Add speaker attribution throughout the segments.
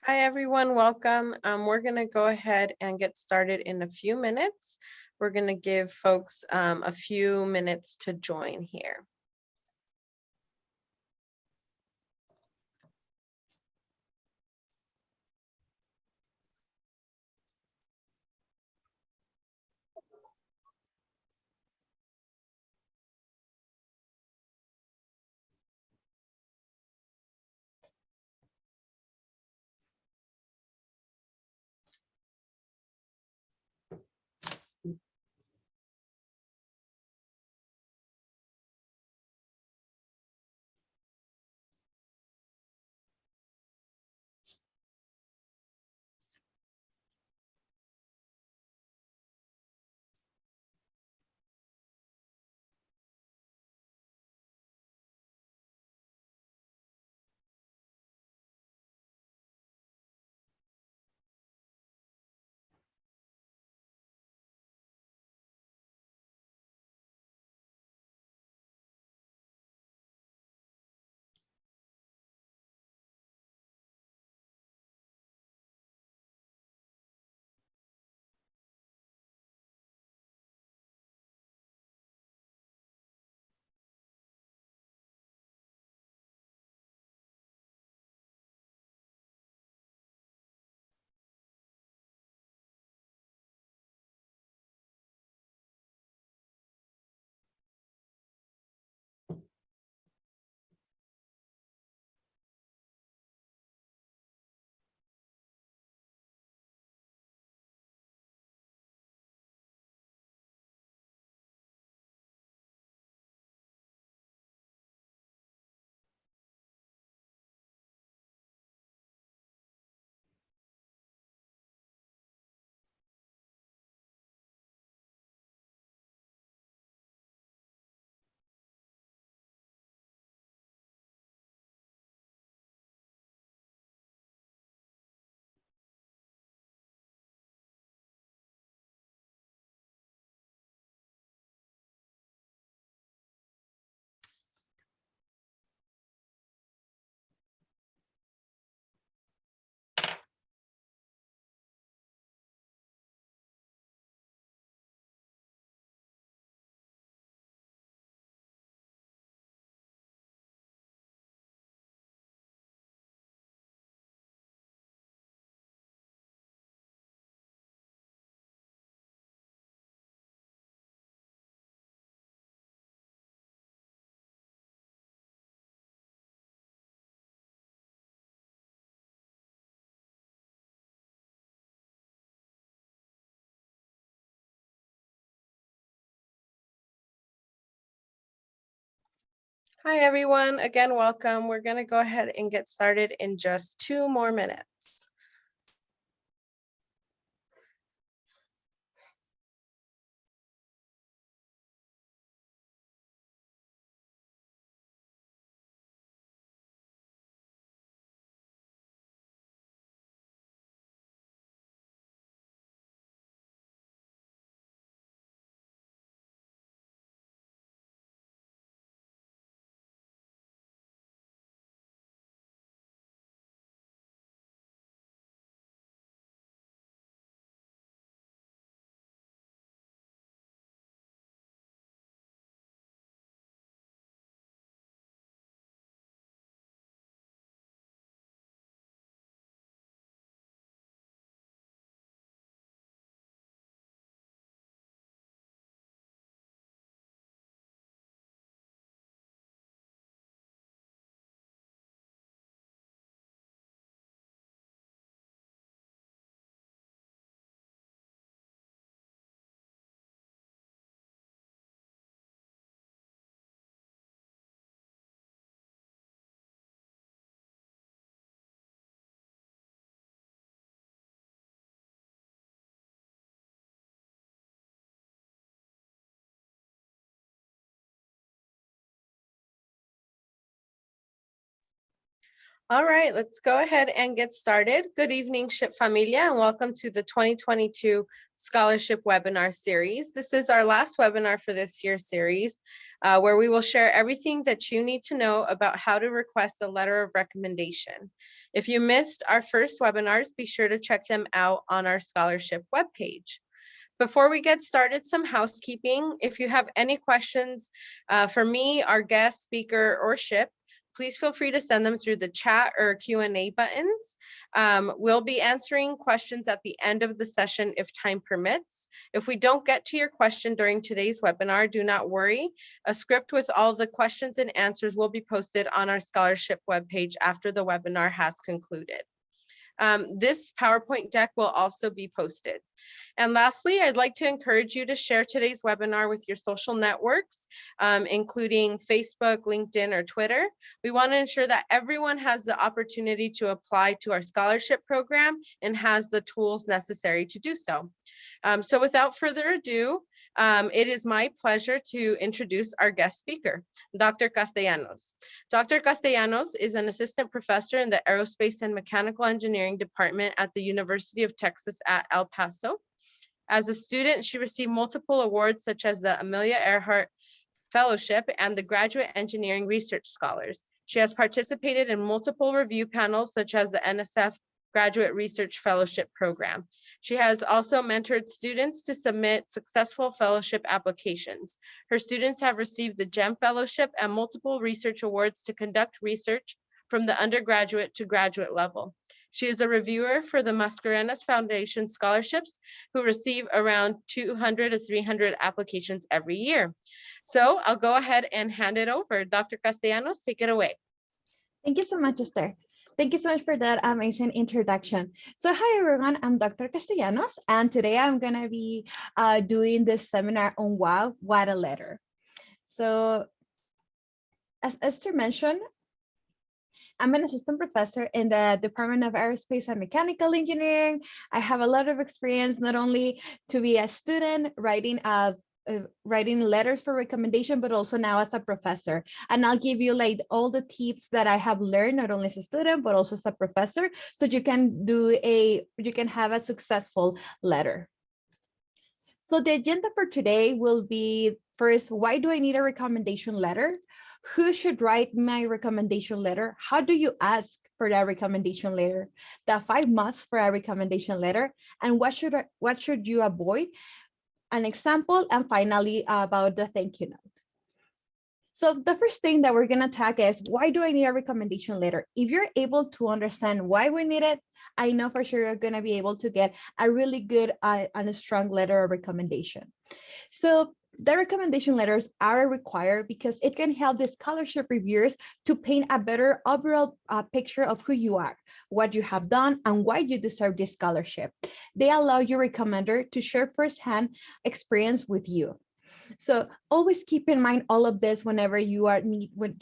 Speaker 1: Hi, everyone. Welcome. We're going to go ahead and get started in a few minutes. We're going to give folks a few minutes to join here. Hi, everyone. Again, welcome. We're going to go ahead and get started in just 2 more minutes. All right, let's go ahead and get started. Good evening, SHPE Familia, and welcome to the 2022 Scholarship Webinar Series. This is our last webinar for this year's series, where we will share everything that you need to know about how to request a letter of recommendation. If you missed our first webinars, be sure to check them out on our scholarship webpage. Before we get started, some housekeeping. If you have any questions for me, our guest speaker, or SHPE, please feel free to send them through the chat or Q&A buttons. We'll be answering questions at the end of the session if time permits. If we don't get to your question during today's webinar, do not worry. A script with all the questions and answers will be posted on our scholarship webpage after the webinar has concluded. This PowerPoint deck will also be posted. And lastly, I'd like to encourage you to share today's webinar with your social networks, including Facebook, LinkedIn, or Twitter. We want to ensure that everyone has the opportunity to apply to our scholarship program and has the tools necessary to do so. So without further ado, it is my pleasure to introduce our guest speaker, Dr. Castellanos. Dr. Castellanos is an assistant professor in the Aerospace and Mechanical Engineering Department at the University of Texas at El Paso. As a student, she received multiple awards such as the Amelia Earhart Fellowship and the Graduate Engineering Research Scholars. She has participated in multiple review panels such as the NSF Graduate Research Fellowship Program. She has also mentored students to submit successful fellowship applications. Her students have received the GEM Fellowship and multiple research awards to conduct research from the undergraduate to graduate level. She is a reviewer for the Mascarenas Foundation scholarships, who receive around 200 to 300 applications every year. So I'll go ahead and hand it over. Dr. Castellanos, take it away.
Speaker 2: Thank you so much, Esther. Thank you so much for that amazing introduction. So hi, everyone. I'm Dr. Castellanos, and today I'm going to be doing this seminar on Wow, What a Letter. So as Esther mentioned, I'm an assistant professor in the Department of Aerospace and Mechanical Engineering. I have a lot of experience, not only to be a student writing letters for recommendation, but also now as a professor. And I'll give you like all the tips that I have learned, not only as a student, but also as a professor, so you can have a successful letter. So the agenda for today will be, first, why do I need a recommendation letter? Who should write my recommendation letter? How do you ask for that recommendation letter? The 5 musts for a recommendation letter, and what should you avoid? An example, and finally about the thank you note. So the first thing that we're going to talk is, why do I need a recommendation letter? If you're able to understand why we need it, I know for sure you're going to be able to get a really good and a strong letter of recommendation. So the recommendation letters are required because it can help the scholarship reviewers to paint a better overall picture of who you are, what you have done, and why you deserve this scholarship. They allow your recommender to share firsthand experience with you. So always keep in mind all of this whenever you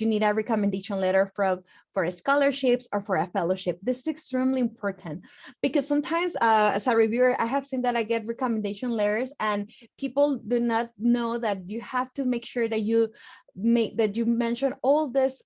Speaker 2: need a recommendation letter for scholarships or for a fellowship. This is extremely important because sometimes as a reviewer, I have seen that I get recommendation letters and people do not know that you have to make sure that you mention all this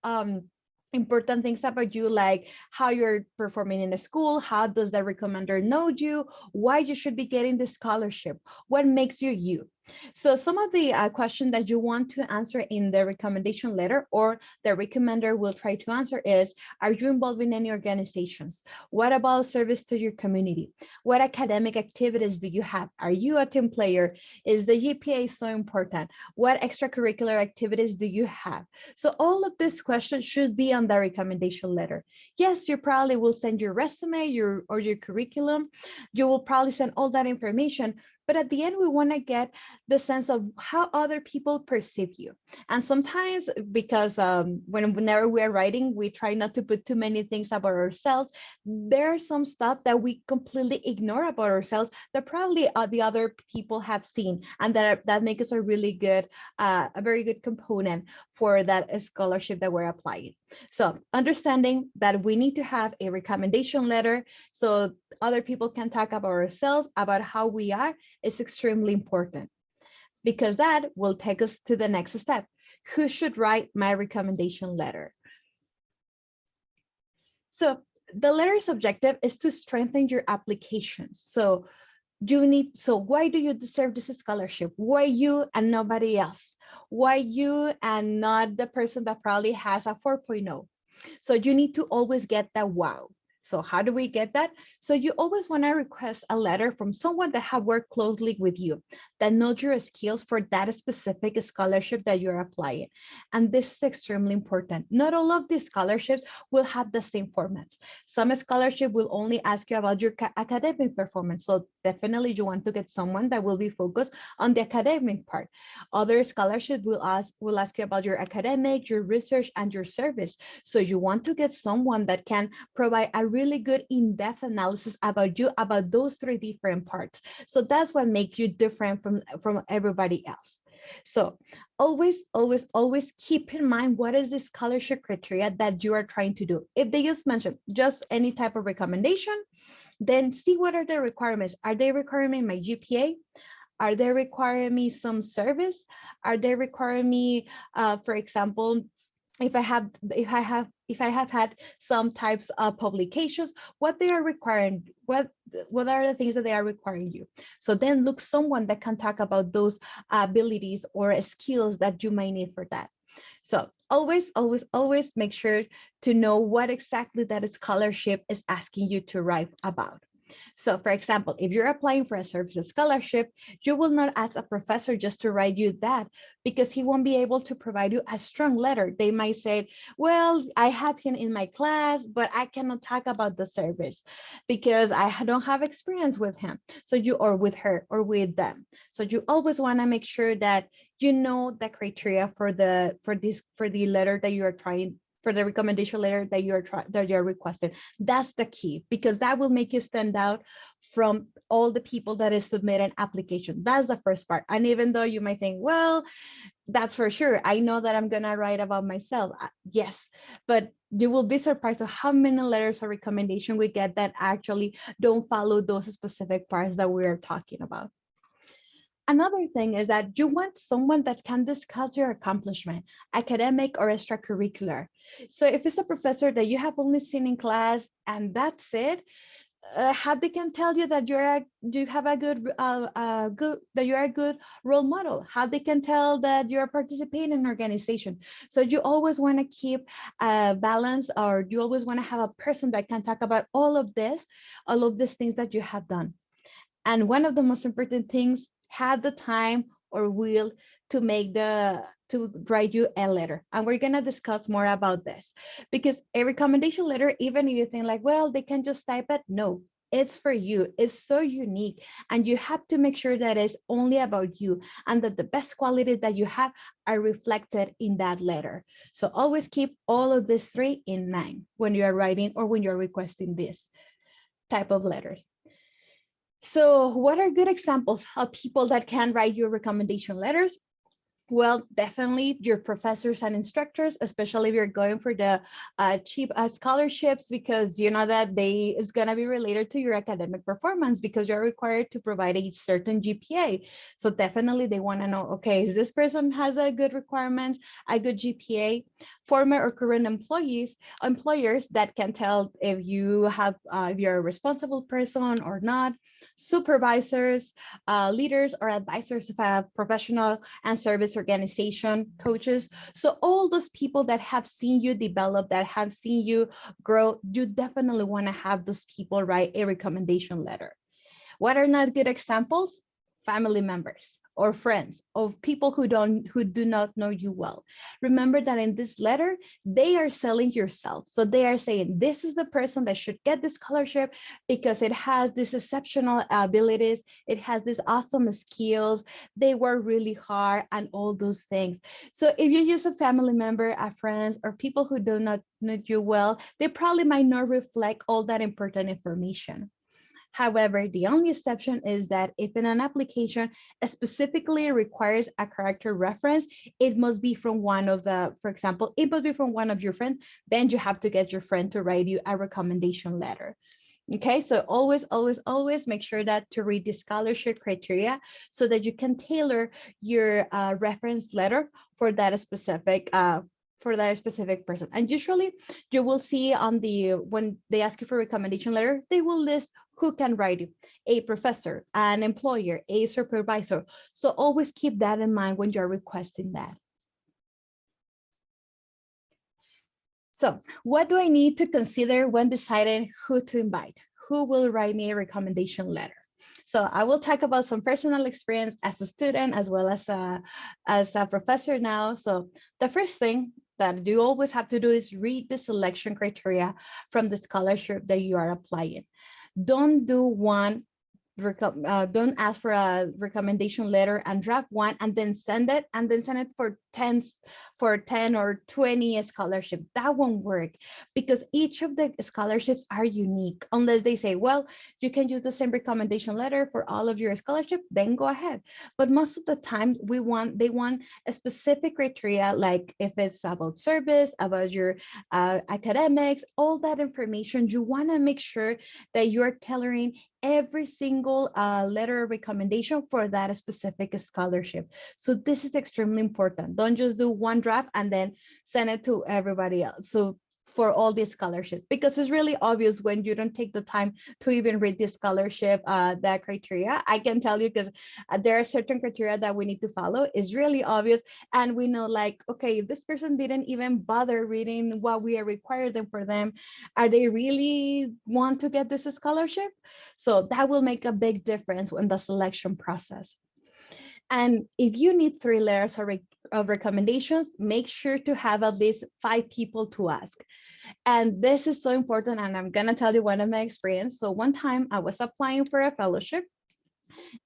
Speaker 2: important things about you, like how you're performing in the school, how does the recommender know you, why you should be getting the scholarship, what makes you you. So some of the questions that you want to answer in the recommendation letter, or the recommender will try to answer, is, are you involved in any organizations? What about service to your community? What academic activities do you have? Are you a team player? Is the GPA so important? What extracurricular activities do you have? So all of these questions should be on the recommendation letter. Yes, you probably will send your resume, your curriculum. You will probably send all that information, but at the end, we want to get the sense of how other people perceive you. And sometimes, because whenever we are writing, we try not to put too many things about ourselves. There are some stuff that we completely ignore about ourselves that probably the other people have seen, and that makes us a really good, a very good component for that scholarship that we're applying. So understanding that we need to have a recommendation letter so other people can talk about ourselves, about how we are, is extremely important, because that will take us to the next step. Who should write my recommendation letter? So the letter's objective is to strengthen your applications. So why do you deserve this scholarship? Why you and nobody else? Why you and not the person that probably has a 4.0? So you need to always get that wow. So how do we get that? So you always want to request a letter from someone that have worked closely with you, that knows your skills for that specific scholarship that you're applying. And this is extremely important. Not all of these scholarships will have the same formats. Some scholarship will only ask you about your academic performance. So definitely you want to get someone that will be focused on the academic part. Other scholarship will ask you about your academic, your research, and your service. So you want to get someone that can provide a really good in-depth analysis about you, about those three different parts. So that's what makes you different from everybody else. So always keep in mind what is the scholarship criteria that you are trying to do. If they just mention just any type of recommendation, then see what are the requirements. Are they requiring my GPA? Are they requiring me some service? Are they requiring me, for example, if I have had some types of publications, what they are requiring, what are the things that they are requiring you? So then look someone that can talk about those abilities or skills that you might need for that. So always make sure to know what exactly that scholarship is asking you to write about. So for example, if you're applying for a services scholarship, you will not ask a professor just to write you that, because he won't be able to provide you a strong letter. They might say, well, I have him in my class, but I cannot talk about the service because I don't have experience with him. So or with her or with them. So you always want to make sure that you know the criteria for the letter that you are trying, for the recommendation letter that you're requesting. That's the key, because that will make you stand out from all the people that is submitting application. That's the first part. And even though you might think, well, that's for sure, I know that I'm gonna write about myself. Yes, but you will be surprised of how many letters of recommendation we get that actually don't follow those specific parts that we are talking about. Another thing is that you want someone that can discuss your accomplishment, academic or extracurricular. So if it's a professor that you have only seen in class and that's it, how they can tell you that you have a that you're a good role model? How they can tell that you're participating in an organization? So you always want to keep a balance, or you always want to have a person that can talk about all of these things that you have done. And one of the most important things, have the time or will to write you a letter. And we're gonna discuss more about this, because a recommendation letter, even if you think like, well, they can just type it, no, it's for you. It's so unique, and you have to make sure that it's only about you, and that the best quality that you have are reflected in that letter. So always keep all of these three in mind when you are writing or when you're requesting this type of letters. So what are good examples of people that can write your recommendation letters? Well, definitely your professors and instructors, especially if you're going for the cheap scholarships, because you know that it's going to be related to your academic performance, because you're required to provide a certain GPA. So definitely they want to know, okay, this person has a good requirements, a good GPA. Former or current employers that can tell if if you're a responsible person or not. Supervisors, leaders or advisors of a professional and service organization, coaches. So all those people that have seen you develop, that have seen you grow, you definitely want to have those people write a recommendation letter. What are not good examples? Family members or friends of people who do not know you well. Remember that in this letter, they are selling yourself. So they are saying, this is the person that should get this scholarship because it has these exceptional abilities, it has these awesome skills, they work really hard, and all those things. So if you use a family member, a friends, or people who do not know you well, they probably might not reflect all that important information. However, the only exception is that if in an application specifically requires a character reference, it must be from for example, it must be from one of your friends, then you have to get your friend to write you a recommendation letter. Okay, so always make sure that to read the scholarship criteria so that you can tailor your reference letter for that specific person. And usually you will see when they ask you for a recommendation letter, they will list who can write it: a professor, an employer, a supervisor. So always keep that in mind when you're requesting that. So what do I need to consider when deciding who to invite? Who will write me a recommendation letter? So I will talk about some personal experience as a student as well as a professor now. So the first thing that you always have to do is read the selection criteria from the scholarship that you are applying. Don't do one don't ask for a recommendation letter and draft one and then send it for 10 or 20 scholarships. That won't work because each of the scholarships are unique. Unless they say, well, you can use the same recommendation letter for all of your scholarship, then go ahead. But most of the time they want a specific criteria, like if it's about service, about your academics, all that information. You want to make sure that you're tailoring every single letter of recommendation for that specific scholarship. So this is extremely important. Don't just do one draft and then send it to everybody else. So for all these scholarships, because it's really obvious when you don't take the time to even read the scholarship, that criteria. I can tell you because there are certain criteria that we need to follow. It's really obvious. And we know like, okay, if this person didn't even bother reading what we are requiring them for them, are they really want to get this scholarship? So that will make a big difference in the selection process. And if you need 3 letters of recommendations, make sure to have at least 5 people to ask. And this is so important. And I'm going to tell you one of my experience. So one time I was applying for a fellowship,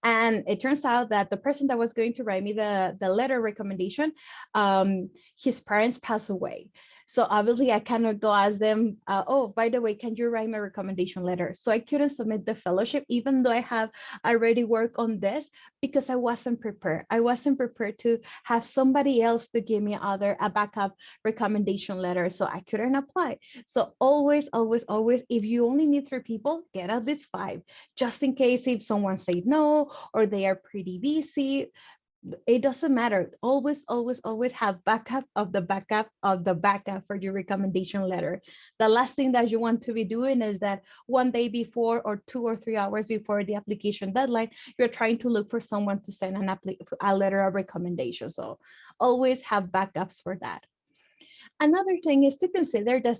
Speaker 2: and it turns out that the person that was going to write me the letter recommendation, his parents passed away. So obviously I cannot go ask them, oh, by the way, can you write my recommendation letter? So I couldn't submit the fellowship, even though I have already worked on this, because I wasn't prepared. I wasn't prepared to have somebody else to give me a backup recommendation letter. So I couldn't apply. So always, always, always, if you only need 3 people, get at least 5, just in case if someone said no, or they are pretty busy. It doesn't matter. Always, always, always have backup of the backup of the backup for your recommendation letter. The last thing that you want to be doing is that one day before or 2 or 3 hours before the application deadline, you're trying to look for someone to send a letter of recommendation. So always have backups for that. Another thing is to consider the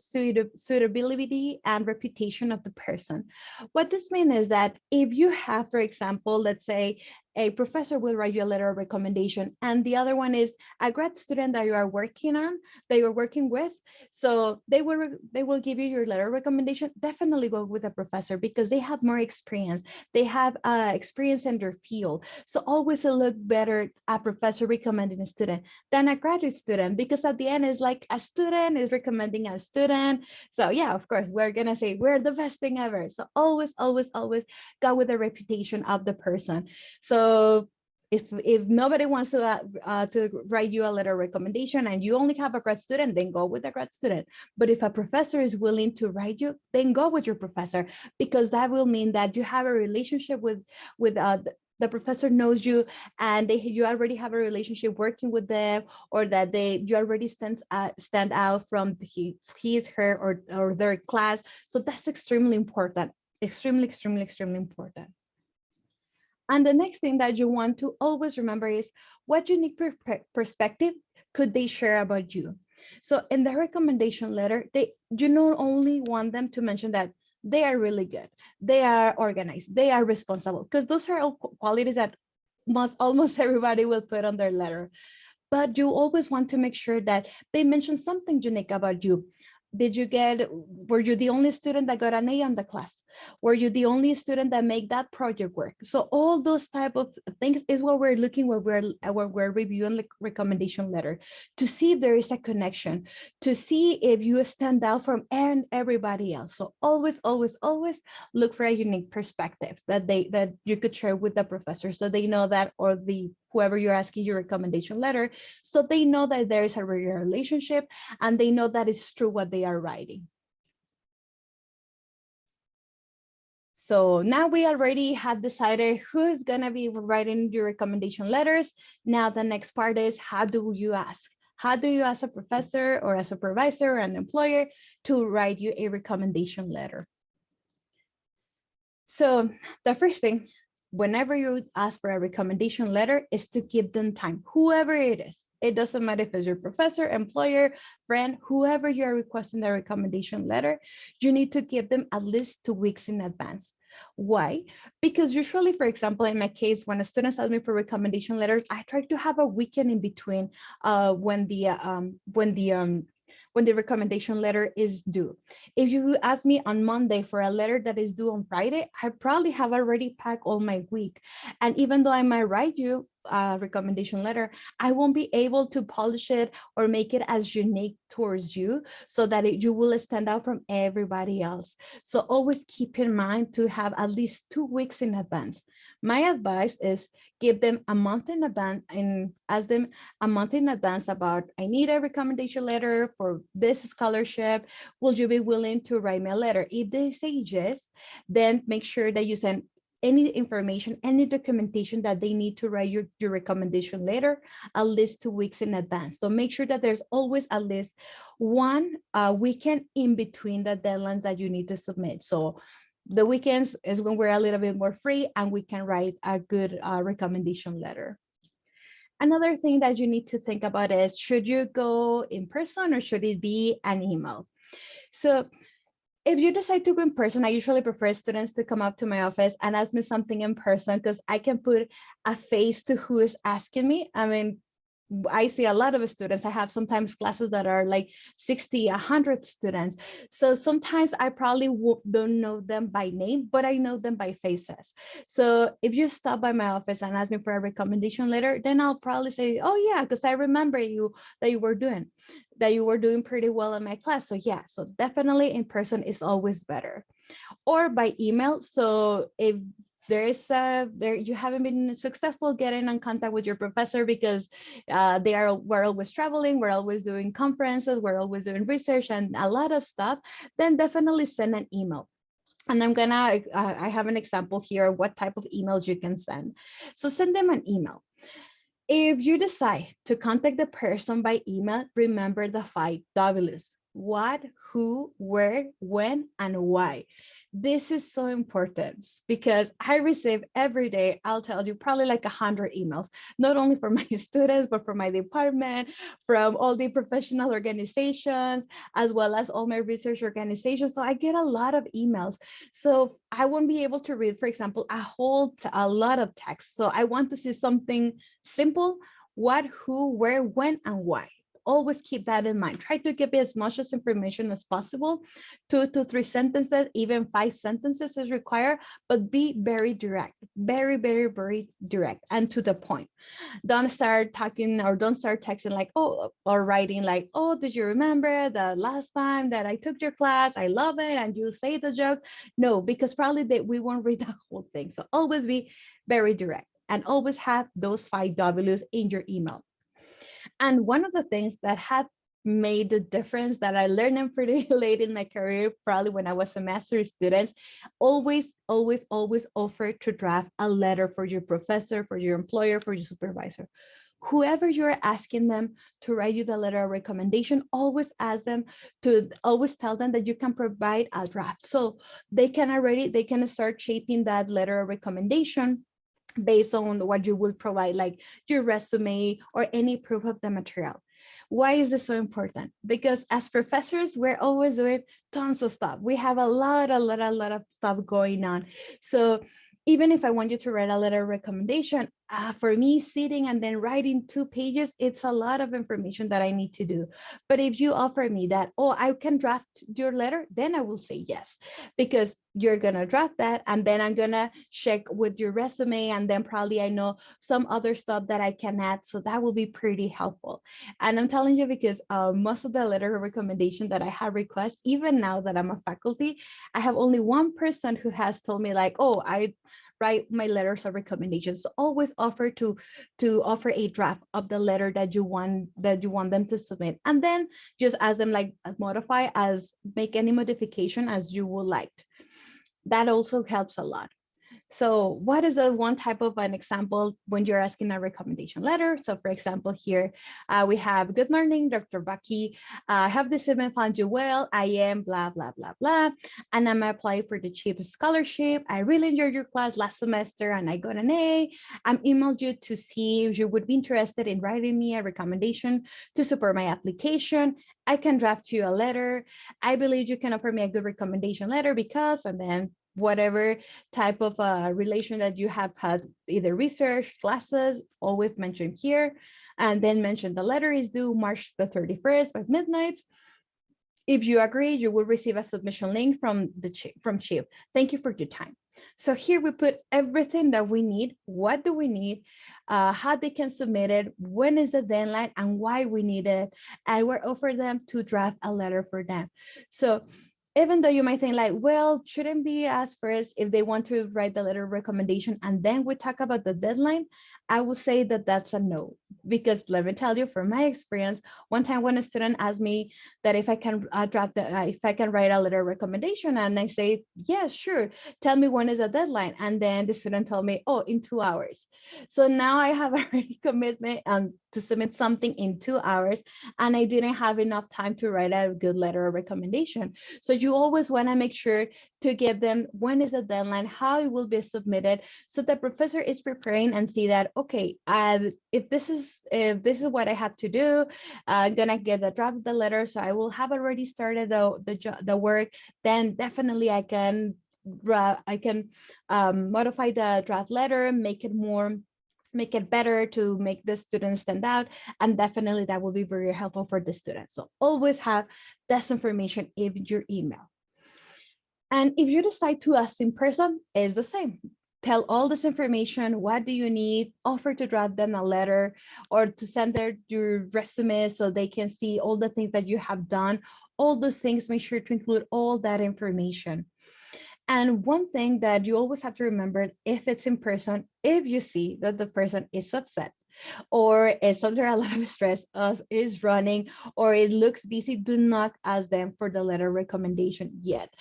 Speaker 2: suitability and reputation of the person. What this means is that if you have, for example, let's say a professor will write you a letter of recommendation, and the other one is a grad student that you are working on, that you're working with, so they will give you your letter of recommendation. Definitely go with a professor because they have more experience. They have experience in their field. So always look better a professor recommending a student than a graduate student, because at the end is like a student is recommending a student. So yeah, of course, we're gonna say we're the best thing ever. So always, always, always go with the reputation of the person. So if nobody wants to write you a letter of recommendation and you only have a grad student, then go with a grad student. But if a professor is willing to write you, then go with your professor, because that will mean that you have a relationship with the professor knows you, and you already have a relationship working with them, or that you already stand out from his, her, or their class. So that's extremely important, extremely, extremely, extremely important. And the next thing that you want to always remember is what unique perspective could they share about you. So in the recommendation letter, you not only want them to mention that they are really good, they are organized, they are responsible, because those are all qualities that almost everybody will put on their letter. But you always want to make sure that they mention something unique about you. Were you the only student that got an A on the class? Were you the only student that made that project work? So all those type of things is what we're looking when we're reviewing the recommendation letter, to see if there is a connection, to see if you stand out from everybody else. So always, always, always look for a unique perspective that you could share with the professor, so they know that, or whoever you're asking your recommendation letter, so they know that there is a real relationship, and they know that it's true what they are writing. So now we already have decided who is going to be writing your recommendation letters. Now the next part is, how do you ask? How do you ask a professor or a supervisor or an employer to write you a recommendation letter? So the first thing whenever you ask for a recommendation letter is to give them time, whoever it is. It doesn't matter if it's your professor, employer, friend, whoever you are requesting the recommendation letter, you need to give them at least 2 weeks in advance. Why? Because usually, for example, in my case, when a student asks me for recommendation letters, I try to have a weekend in between when the recommendation letter is due. If you ask me on Monday for a letter that is due on Friday, I probably have already packed all my week. And even though I might write you a recommendation letter, I won't be able to polish it or make it as unique towards you so that you will stand out from everybody else. So always keep in mind to have at least 2 weeks in advance. My advice is give them a month in advance and ask them a month in advance about, I need a recommendation letter for this scholarship. Will you be willing to write me a letter? If they say yes, then make sure that you send any information, any documentation that they need to write your recommendation letter at least 2 weeks in advance. So make sure that there's always at least one weekend in between the deadlines that you need to submit. So the weekends is when we're a little bit more free and we can write a good recommendation letter. Another thing that you need to think about is, should you go in person or should it be an email? So if you decide to go in person, I usually prefer students to come up to my office and ask me something in person because I can put a face to who is asking me. I mean, I see a lot of students. I have sometimes classes that are like 60, 100 students. So sometimes I probably don't know them by name, but I know them by faces. So if you stop by my office and ask me for a recommendation letter, then I'll probably say, oh yeah, because I remember you that you were doing pretty well in my class. So yeah, so definitely in person is always better, or by email. So if there you haven't been successful getting in contact with your professor because we're always traveling, we're always doing conferences, we're always doing research and a lot of stuff, then definitely send an email. And I have an example here of what type of emails you can send. So send them an email. If you decide to contact the person by email, remember the 5 Ws: what, who, where, when, and why. This is so important because I receive every day, I'll tell you, probably like 100 emails, not only from my students, but from my department, from all the professional organizations, as well as all my research organizations. So I get a lot of emails. So I won't be able to read, for example, a lot of text. So I want to see something simple: what, who, where, when, and why. Always keep that in mind. Try to give as much as information as possible. 2 to 3 sentences, even 5 sentences is required, but be very direct, very, very, very direct and to the point. Don't start talking or don't start texting like, oh, or writing like, oh, did you remember the last time that I took your class? I love it. And you say the joke. No, because probably we won't read the whole thing. So always be very direct and always have those 5 Ws in your email. And one of the things that had made the difference that I learned them pretty late in my career, probably when I was a master's student, always, always, always offer to draft a letter for your professor, for your employer, for your supervisor. Whoever you're asking them to write you the letter of recommendation, always always tell them that you can provide a draft. So they can start shaping that letter of recommendation based on what you will provide, like your resume or any proof of the material. Why is this so important? Because as professors, we're always doing tons of stuff. We have a lot of stuff going on. So even if I want you to write a letter of recommendation, for me, sitting and then writing 2 pages, it's a lot of information that I need to do. But if you offer me that, oh, I can draft your letter, then I will say yes, because you're going to draft that. And then I'm going to check with your resume. And then probably I know some other stuff that I can add. So that will be pretty helpful. And I'm telling you, because most of the letter of recommendation that I have request, even now that I'm a faculty, I have only one person who has told me like, oh, I write my letters of recommendation. So always offer to offer a draft of the letter that you want them to submit, and then just ask them like modify as make any modification as you would like. That also helps a lot. So what is the one type of an example when you're asking a recommendation letter? So for example, here we have, good morning, Dr. Bucky. I have this event found you well. I am blah, blah, blah, blah. And I'm applying for the CHIP scholarship. I really enjoyed your class last semester and I got an A. I emailed you to see if you would be interested in writing me a recommendation to support my application. I can draft you a letter. I believe you can offer me a good recommendation letter because, and then whatever type of relation that you have had, either research, classes, always mention here, and then mention the letter is due March the 31st by midnight. If you agree, you will receive a submission link from CHIP. Thank you for your time. So here we put everything that we need. What do we need? How they can submit it, when is the deadline, and why we need it. And we're offering them to draft a letter for them. So even though you might think like, well, shouldn't be asked first if they want to write the letter of recommendation and then we talk about the deadline, I will say that that's a no. Because let me tell you from my experience, one time when a student asked me that if I can if I can write a letter of recommendation, and I say, yeah, sure, tell me when is the deadline. And then the student told me, oh, in 2 hours. So now I have already commitment to submit something in 2 hours, and I didn't have enough time to write a good letter of recommendation. So you always want to make sure to give them when is the deadline, how it will be submitted, so the professor is preparing and see that, okay, if this is what I have to do, I'm gonna get the draft of the letter, so I will have already started the work. Then definitely I can modify the draft letter, make it better to make the students stand out, and definitely that will be very helpful for the students. So always have this information in your email. And if you decide to ask in person, it's the same. Tell all this information. What do you need? Offer to draft them a letter or to send your resume so they can see all the things that you have done. All those things, make sure to include all that information. And one thing that you always have to remember, if it's in person, if you see that the person is upset or is under a lot of stress, is running, or it looks busy, do not ask them for the letter recommendation yet.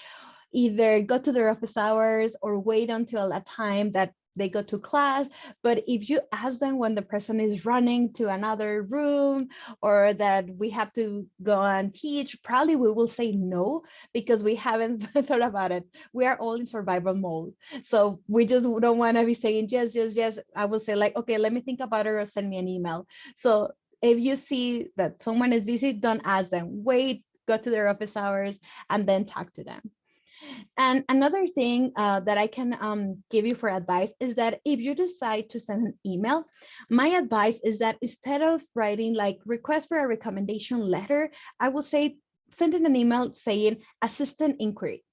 Speaker 2: Either go to their office hours or wait until a time that they go to class. But if you ask them when the person is running to another room or that we have to go and teach, probably we will say no because we haven't thought about it. We are all in survival mode. So we just don't want to be saying yes, yes, yes. I will say like, okay, let me think about it or send me an email. So if you see that someone is busy, don't ask them. Wait, go to their office hours and then talk to them. And another thing that I can give you for advice is that if you decide to send an email, my advice is that instead of writing like request for a recommendation letter, I will say send in an email saying assistant inquiry.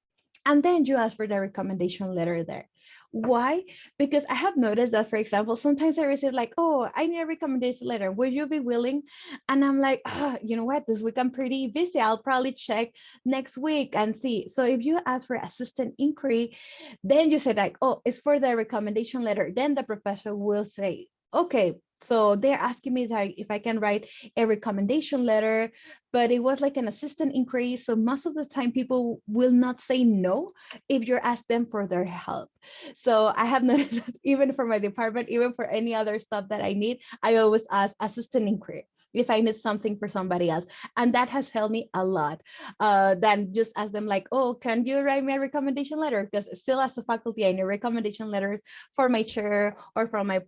Speaker 2: And then you ask for the recommendation letter there. Why? Because I have noticed that, for example, sometimes I receive like, oh, I need a recommendation letter. Will you be willing? And I'm like, oh, you know what? This week I'm pretty busy. I'll probably check next week and see. So if you ask for assistant inquiry, then you say like, oh, it's for the recommendation letter. Then the professor will say, okay, so they're asking me like if I can write a recommendation letter, but it was like an assistant inquiry. So most of the time people will not say no if you're asked them for their help. So I have noticed that even for my department, even for any other stuff that I need, I always ask assistant inquiry if I need something for somebody else. And that has helped me a lot. Than just ask them like, oh, can you write me a recommendation letter? Because still as a faculty, I need recommendation letters for my chair or for my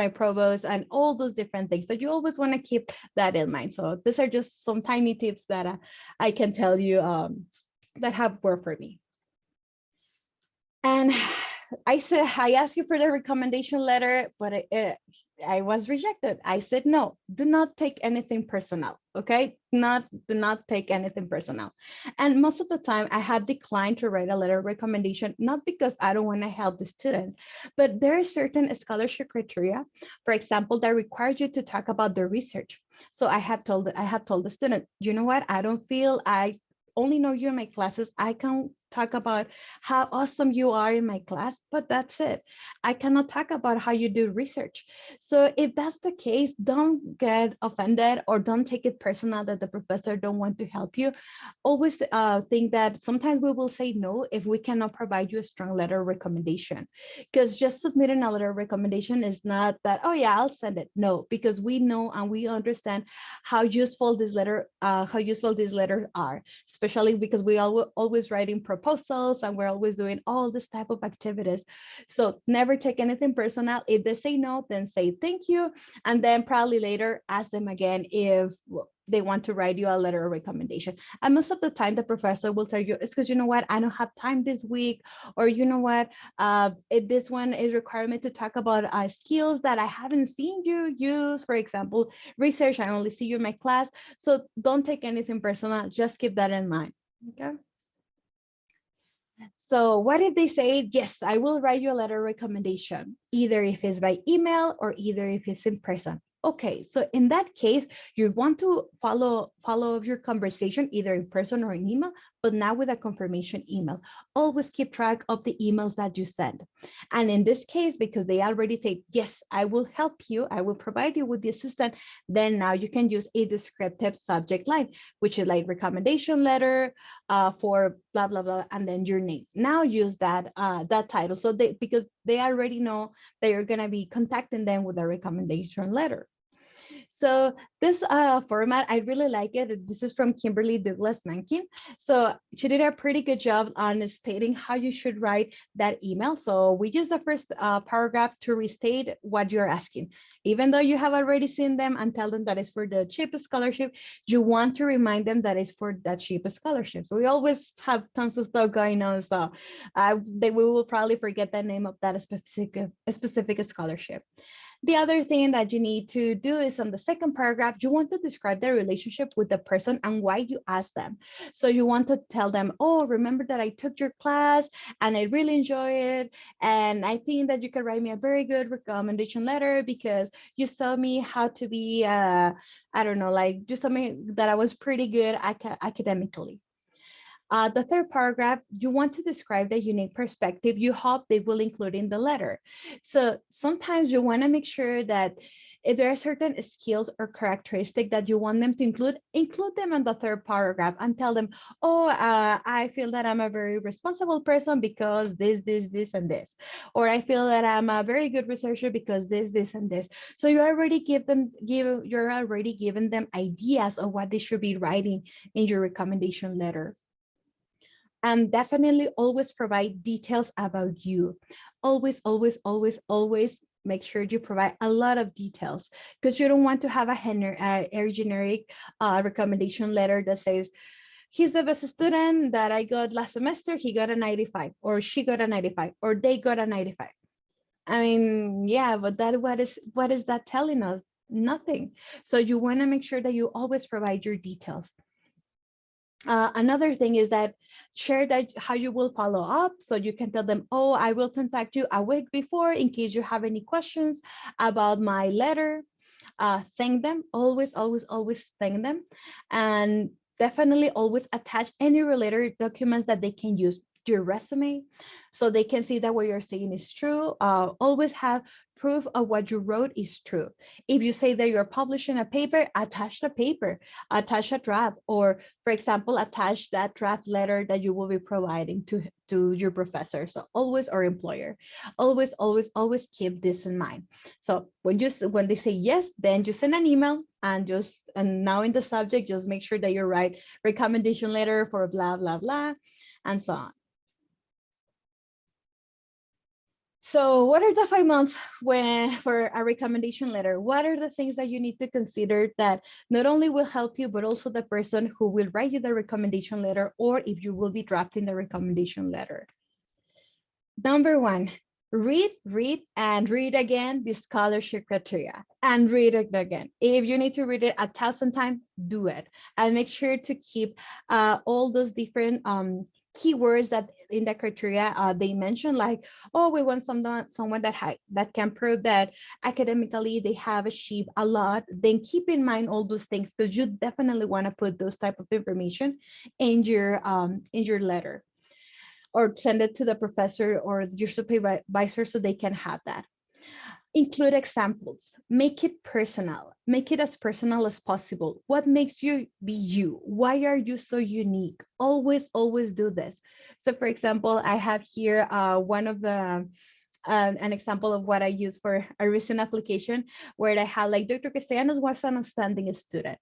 Speaker 2: provost and all those different things. So you always want to keep that in mind. So these are just some tiny tips that I can tell you that have worked for me. And I asked you for the recommendation letter, but I was rejected. I said, no, do not take anything personal, okay? Do not take anything personal. And most of the time I have declined to write a letter of recommendation, not because I don't want to help the student, but there are certain scholarship criteria, for example, that require you to talk about the research. So I have told the student, you know what? I don't feel I only know you in my classes. I can talk about how awesome you are in my class, but that's it. I cannot talk about how you do research. So if that's the case, don't get offended or don't take it personal that the professor don't want to help you. Always think that sometimes we will say no if we cannot provide you a strong letter of recommendation, because just submitting a letter of recommendation is not that, oh yeah, I'll send it. No, because we know and we understand how useful these letters are, especially because we are always writing proposals and we're always doing all this type of activities. So never take anything personal. If they say no, then say thank you, and then probably later ask them again if they want to write you a letter of recommendation. And most of the time, the professor will tell you, it's because you know what, I don't have time this week, or you know what, if this one is requirement to talk about skills that I haven't seen you use, for example, research, I only see you in my class. So don't take anything personal, just keep that in mind, okay? So what if they say, yes, I will write you a letter of recommendation, either if it's by email or either if it's in person. Okay, so in that case, you want to follow up your conversation either in person or in email, but now with a confirmation email. Always keep track of the emails that you send. And in this case, because they already say, yes, I will help you, I will provide you with the assistant, then now you can use a descriptive subject line, which is like recommendation letter for blah, blah, blah, and then your name. Now use that title. So because they already know that you're gonna be contacting them with a recommendation letter. So this format, I really like it. This is from Kimberly Douglas Mankin. So she did a pretty good job on stating how you should write that email. So we use the first paragraph to restate what you're asking. Even though you have already seen them and tell them that it's for the SHPE scholarship, you want to remind them that it's for that SHPE scholarship. So we always have tons of stuff going on. So we will probably forget the name of that specific scholarship. The other thing that you need to do is on the second paragraph, you want to describe the relationship with the person and why you asked them. So you want to tell them, oh, remember that I took your class and I really enjoy it. And I think that you can write me a very good recommendation letter because you saw me how to be, I don't know, like you saw me that I was pretty good academically. The third paragraph, you want to describe the unique perspective you hope they will include in the letter. So sometimes you want to make sure that if there are certain skills or characteristics that you want them to include them in the third paragraph and tell them, oh, I feel that I'm a very responsible person because this, and this. Or I feel that I'm a very good researcher because this, and this. So you're already giving them ideas of what they should be writing in your recommendation letter. And definitely always provide details about you. Always, always, always, always make sure you provide a lot of details because you don't want to have a generic recommendation letter that says, he's the best student that I got last semester, he got a 95, or she got a 95, or they got a 95. I mean, yeah, but what is that telling us? Nothing. So you want to make sure that you always provide your details. Another thing is that share that how you will follow up. So you can tell them, oh, I will contact you a week before in case you have any questions about my letter. Thank them, always, always, always thank them. And definitely always attach any related documents that they can use, your resume, so they can see that what you're saying is true. Always have proof of what you wrote is true. If you say that you're publishing a paper, attach the paper, attach a draft, or for example, attach that draft letter that you will be providing to your professor. So always, or employer, always, always, always keep this in mind. So when they say yes, then just send an email and now in the subject, just make sure that you write recommendation letter for blah, blah, blah, and so on. So what are the 5 months for a recommendation letter? What are the things that you need to consider that not only will help you, but also the person who will write you the recommendation letter, or if you will be drafting the recommendation letter? Number 1, read, and read again the scholarship criteria, and read it again. If you need to read it 1,000 times, do it. And make sure to keep all those different keywords that in the criteria they mention, like, oh, we want someone that can prove that academically they have achieved a lot. Then keep in mind all those things, because you definitely want to put those type of information in your letter. or send it to the professor or your supervisor so they can have that. Include examples, make it personal, make it as personal as possible. What makes you be you? Why are you so unique? Always do this. So for example, I have here one of the an example of what I use for a recent application where I had like Dr. Castellanos was an outstanding student.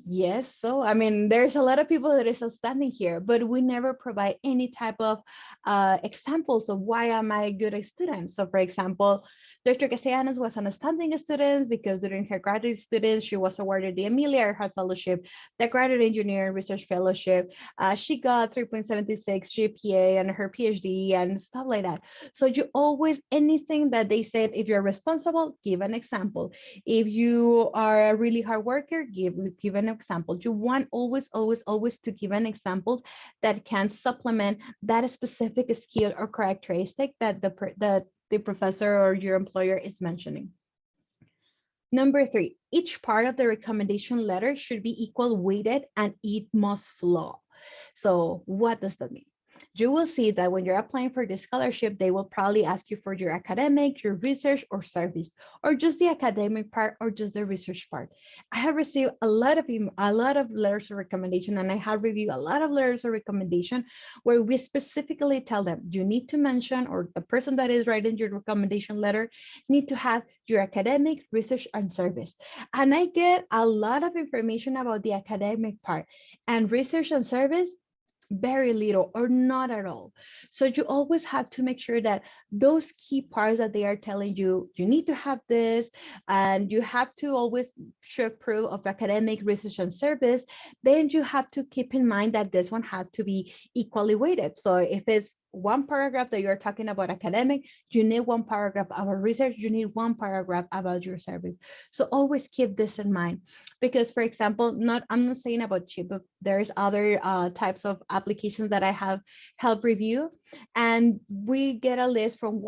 Speaker 2: Yes, so I mean, there's a lot of people that is outstanding here, but we never provide any type of examples of why am I a good student. So for example, Dr. Castellanos was an outstanding student because during her graduate students, she was awarded the Amelia Earhart Fellowship, the Graduate Engineering Research Fellowship. She got 3.76 GPA and her PhD and stuff like that. So you always, anything that they said, if you're responsible, give an example. If you are a really hard worker, give an example. You want always to give an examples that can supplement that specific skill or characteristic that the professor or your employer is mentioning. Number 3, each part of the recommendation letter should be equal weighted and it must flow. So what does that mean? You will see that when you're applying for this scholarship, they will probably ask you for your academic, your research or service, or just the academic part or just the research part. I have received a lot of letters of recommendation, and I have reviewed a lot of letters of recommendation where we specifically tell them you need to mention, or the person that is writing your recommendation letter need to have your academic, research and service. And I get a lot of information about the academic part, and research and service very little or not at all. So you always have to make sure that those key parts that they are telling you, you need to have this, and you have to always show proof of academic, research and service. Then you have to keep in mind that this one has to be equally weighted. So if it's one paragraph that you're talking about academic, you need one paragraph about research, you need one paragraph about your service. So always keep this in mind, because for example, I'm not saying about CHIP, but there's other types of applications that I have helped review, and we get a list from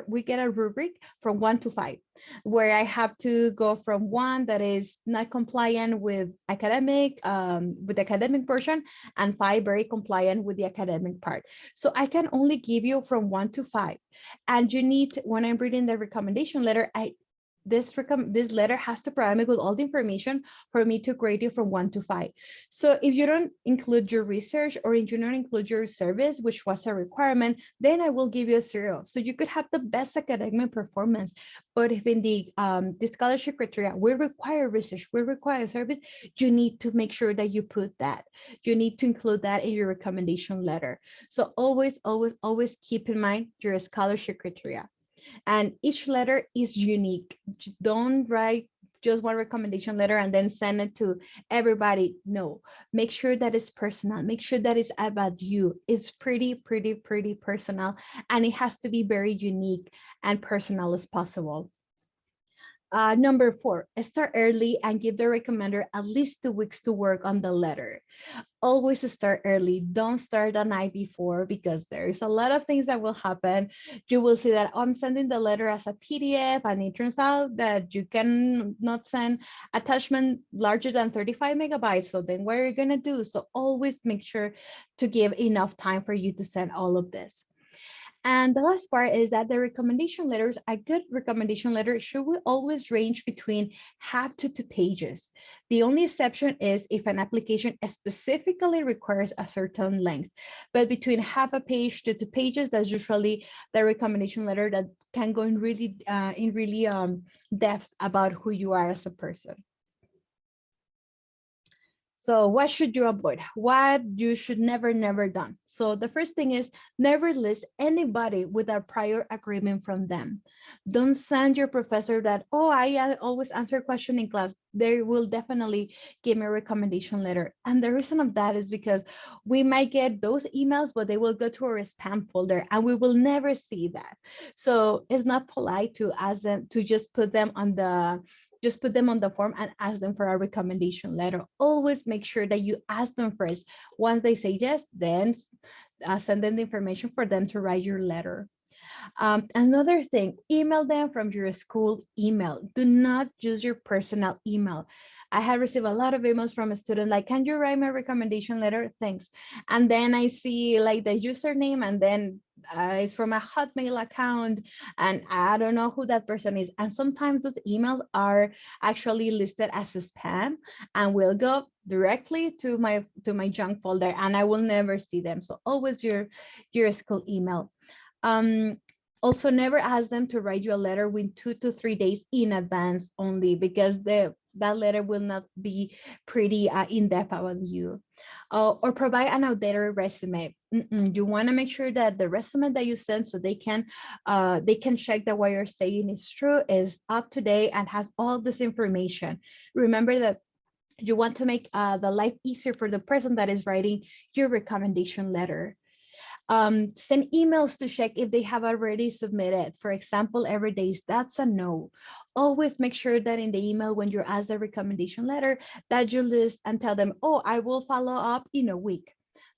Speaker 2: we get a rubric from 1 to 5, where I have to go from 1 that is not compliant with academic portion, and 5 very compliant with the academic part. So I can only give you from 1 to 5, and you need, when I'm reading the recommendation letter, this letter has to provide me with all the information for me to grade you from 1 to 5. So if you don't include your research, or if you don't include your service, which was a requirement, then I will give you a 0. So you could have the best academic performance, but if in the scholarship criteria we require research, we require service, you need to make sure that you put that. You need to include that in your recommendation letter. So always keep in mind your scholarship criteria. And each letter is unique. Don't write just one recommendation letter and then send it to everybody. No, make sure that it's personal. Make sure that it's about you. It's pretty personal, and it has to be very unique and personal as possible. Number 4, start early and give the recommender at least 2 weeks to work on the letter. Always start early. Don't start the night before, because there's a lot of things that will happen. You will see that I'm sending the letter as a PDF, and it turns out that you can not send attachment larger than 35 megabytes. So then what are you going to do? So always make sure to give enough time for you to send all of this. And the last part is that the recommendation letters, a good recommendation letter should always range between half to 2 pages. The only exception is if an application specifically requires a certain length, but between half a page to 2 pages, that's usually the recommendation letter that can go in really depth about who you are as a person. So what should you avoid? What you should never done? So the first thing is never list anybody without prior agreement from them. Don't send your professor that, oh, I always answer question in class. They will definitely give me a recommendation letter. And the reason of that is because we might get those emails, but they will go to our spam folder and we will never see that. So it's not polite to ask them to just put them on the form and ask them for a recommendation letter. Always make sure that you ask them first. Once they say yes, then send them the information for them to write your letter. Another thing, email them from your school email. Do not use your personal email. I have received a lot of emails from a student like, can you write my recommendation letter? Thanks. And then I see like the username, and then it's from a Hotmail account, and I don't know who that person is. And sometimes those emails are actually listed as a spam and will go directly to my junk folder, and I will never see them. So always your school email. Also, never ask them to write you a letter with 2 to 3 days in advance only, because that letter will not be pretty in-depth about you. Or provide an outdated resume. You want to make sure that the resume that you send, so they can check that what you're saying is true, is up to date, and has all this information. Remember that you want to make the life easier for the person that is writing your recommendation letter. Send emails to check if they have already submitted. For example, every day, that's a no. Always make sure that in the email, when you're asked a recommendation letter, that you list and tell them, oh, I will follow up in a week.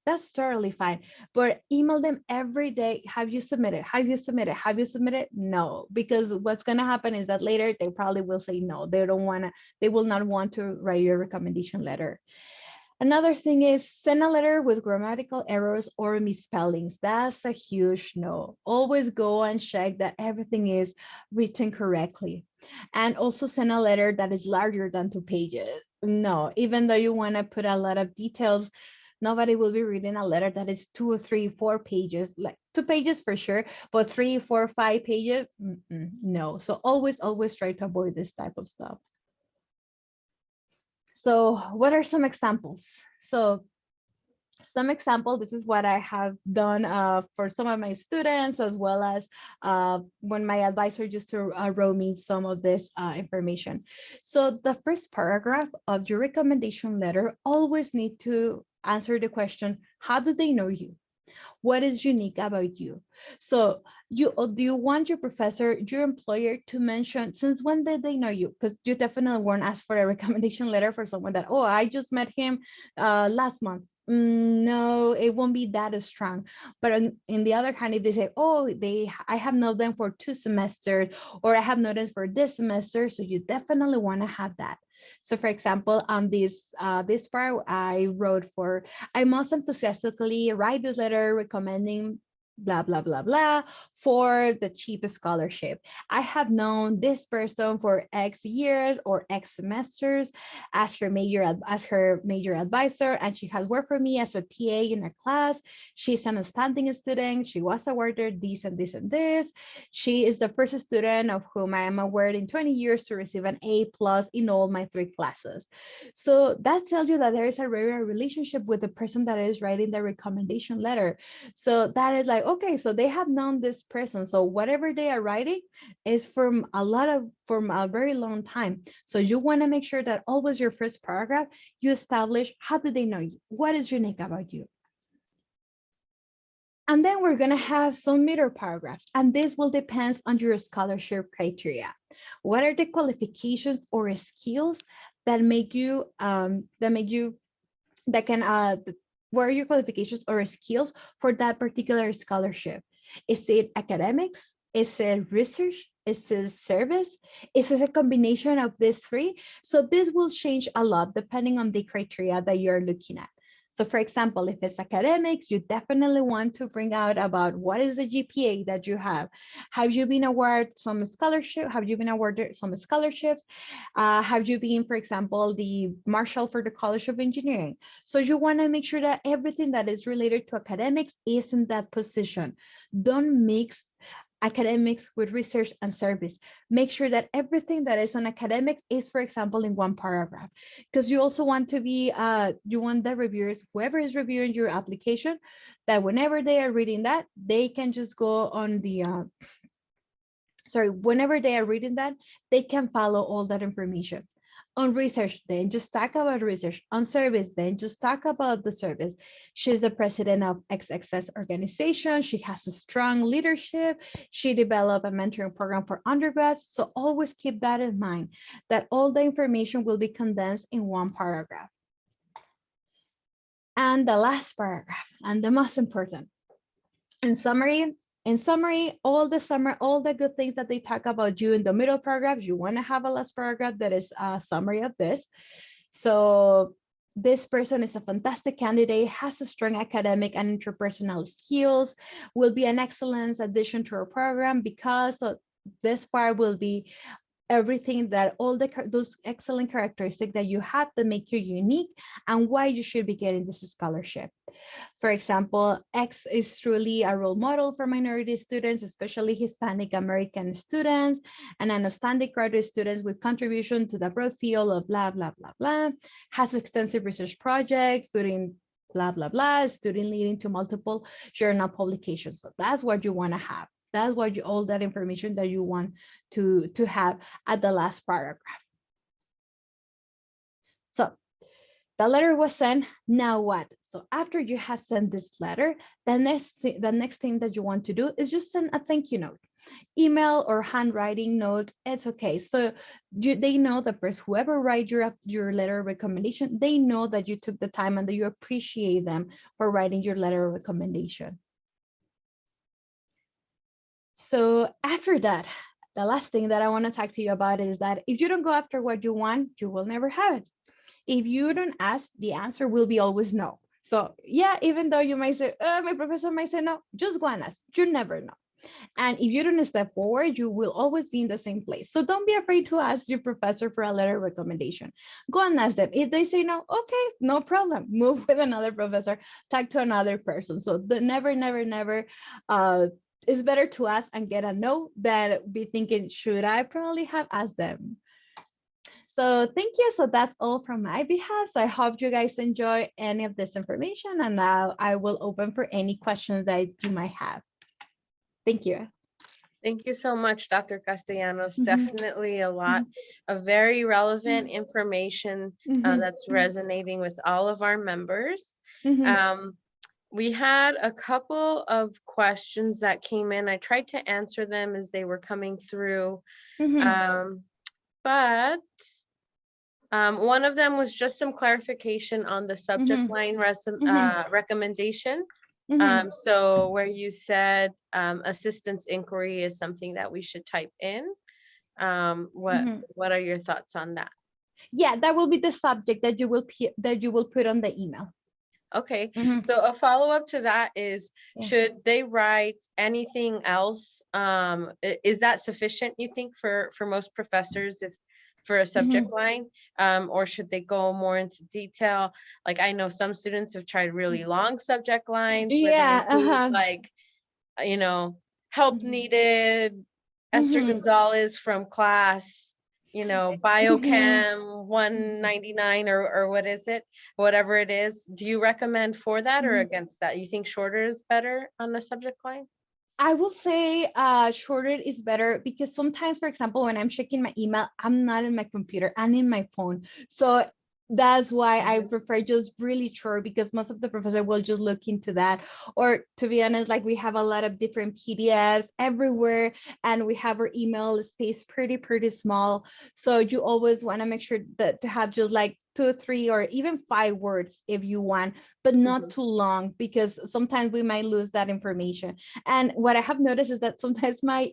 Speaker 2: That's totally fine. But email them every day. Have you submitted? Have you submitted? Have you submitted? No, because what's going to happen is that later they probably will say no. They will not want to write your recommendation letter. Another thing is send a letter with grammatical errors or misspellings. That's a huge no. Always go and check that everything is written correctly. And also send a letter that is larger than 2 pages. No, even though you want to put a lot of details, nobody will be reading a letter that is 2 or 3, 4 pages, like 2 pages for sure, but 3, 4, 5 pages, no. So always try to avoid this type of stuff. So what are some examples? So some example, this is what I have done for some of my students, as well as when my advisor used to wrote me some of this information. So the first paragraph of your recommendation letter always need to answer the question, how do they know you? What is unique about you? So do you want your professor, your employer, to mention since when did they know you? Because you definitely won't ask for a recommendation letter for someone that, oh, I just met him last month. No, it won't be that strong. But in the other hand, if they say, oh, I have known them for 2 semesters, or I have known them for this semester, so you definitely want to have that. So for example, on this part, I wrote for, I most enthusiastically write this letter recommending blah, blah, blah, blah, for the CHPE scholarship. I have known this person for X years or X semesters as her major advisor, and she has worked for me as a TA in a class. She's an outstanding student. She was awarded this and this and this. She is the first student of whom I am aware in 20 years to receive an A+ in all my 3 classes. So that tells you that there is a rare relationship with the person that is writing the recommendation letter. So that is like, okay, so they have known this person. So whatever they are writing is from a very long time. So you want to make sure that always your first paragraph, you establish how do they know you? What is unique about you? And then we're going to have some middle paragraphs, and this will depend on your scholarship criteria. What are the qualifications or skills that make you what are your qualifications or skills for that particular scholarship? Is it academics? Is it research? Is it service? Is it a combination of these 3? So this will change a lot depending on the criteria that you're looking at. So for example, if it's academics, you definitely want to bring out about what is the GPA that you have. Have you been awarded some scholarship? Have you been awarded some scholarships? Have you been, for example, the Marshal for the College of Engineering? So you want to make sure that everything that is related to academics is in that position. Don't mix academics with research and service. Make sure that everything that is on academics is, for example, in one paragraph, because you also want to be, you want the reviewers, whoever is reviewing your application, that whenever they are reading that, they can just go on the, whenever they are reading that, they can follow all that information. On research, then just talk about research. On service, then just talk about the service. She's the president of XXS organization. She has a strong leadership. She developed a mentoring program for undergrads. So always keep that in mind, that all the information will be condensed in one paragraph. And the last paragraph, and the most important. In summary, In summary, all the summer, all the good things that they talk about you in the middle paragraph, you want to have a last paragraph that is a summary of this. So this person is a fantastic candidate, has a strong academic and interpersonal skills, will be an excellent addition to our program because this part will be everything that all those excellent characteristics that you have that make you unique and why you should be getting this scholarship. For example, X is truly a role model for minority students, especially Hispanic American students, and an outstanding graduate students with contribution to the broad field of blah, blah, blah, blah, has extensive research projects, doing blah, blah, blah, student leading to multiple journal publications. So that's what you want to have. That's what all that information that you want to have at the last paragraph. So the letter was sent. Now what? So after you have sent this letter, the next thing that you want to do is just send a thank you note. Email or handwriting note, it's okay. So they know that first, whoever write your letter of recommendation, they know that you took the time and that you appreciate them for writing your letter of recommendation. So after that, the last thing that I want to talk to you about is that if you don't go after what you want, you will never have it. If you don't ask, the answer will be always no. So yeah, even though you might say, my professor might say no, just go and ask. You never know. And if you don't step forward, you will always be in the same place. So don't be afraid to ask your professor for a letter of recommendation. Go and ask them. If they say no, okay, no problem. Move with another professor, talk to another person. So never, it's better to ask and get a no than be thinking, should I probably have asked them? So thank you. So that's all from my behalf. So I hope you guys enjoy any of this information, and now I will open for any questions that you might have. Thank you.
Speaker 1: Thank you so much, Dr. Castellanos.
Speaker 2: Mhm.
Speaker 1: Definitely a lot of very relevant information that's resonating with all of our members. We had a couple of questions that came in. I tried to answer them as they were coming through, but one of them was just some clarification on the subject line recommendation. So where you said assistance inquiry is something that we should type in. What are your thoughts on that?
Speaker 2: Yeah, that will be the subject that you will put on the email.
Speaker 1: Okay, so a follow-up to that is, should they write anything else? Is that sufficient, you think, for most professors for a subject line, or should they go more into detail? Like, I know some students have tried really long subject lines where they include, like, you know, help needed, Esther Gonzalez from class, you know, biochem 199 or what is it, whatever it is. Do you recommend for that or against that? You think shorter is better on the subject line?
Speaker 2: I will say shorter is better because sometimes, for example, when I'm checking my email, I'm not in my computer, I'm in my phone. So that's why I prefer just really short, because most of the professor will just look into that. Or to be honest, like we have a lot of different PDFs everywhere, and we have our email space pretty small. So you always want to make sure that to have just like 2, 3, or even 5 words if you want, but not too long, because sometimes we might lose that information. And what I have noticed is that sometimes my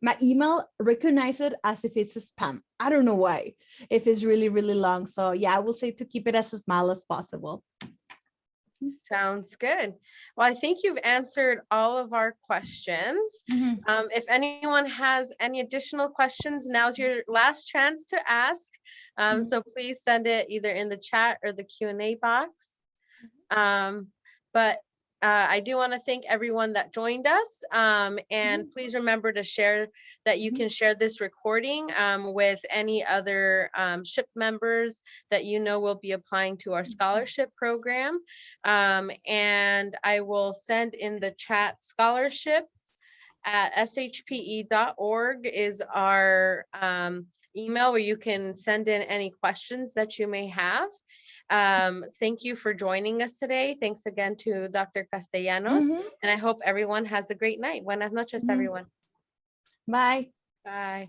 Speaker 2: my email recognizes it as if it's a spam. I don't know why, if it's really long. So yeah, I will say to keep it as small as possible.
Speaker 1: Sounds good. Well, I think you've answered all of our questions. If anyone has any additional questions, now's your last chance to ask. So please send it either in the chat or the Q&A box. But I do want to thank everyone that joined us, and please remember to share that you can share this recording with any other SHPE members that you know will be applying to our scholarship program. And I will send in the chat scholarship@shpe.org is our email where you can send in any questions that you may have. Thank you for joining us today. Thanks again to Dr. Castellanos, and I hope everyone has a great night. Buenas noches, everyone.
Speaker 2: Bye.
Speaker 1: Bye.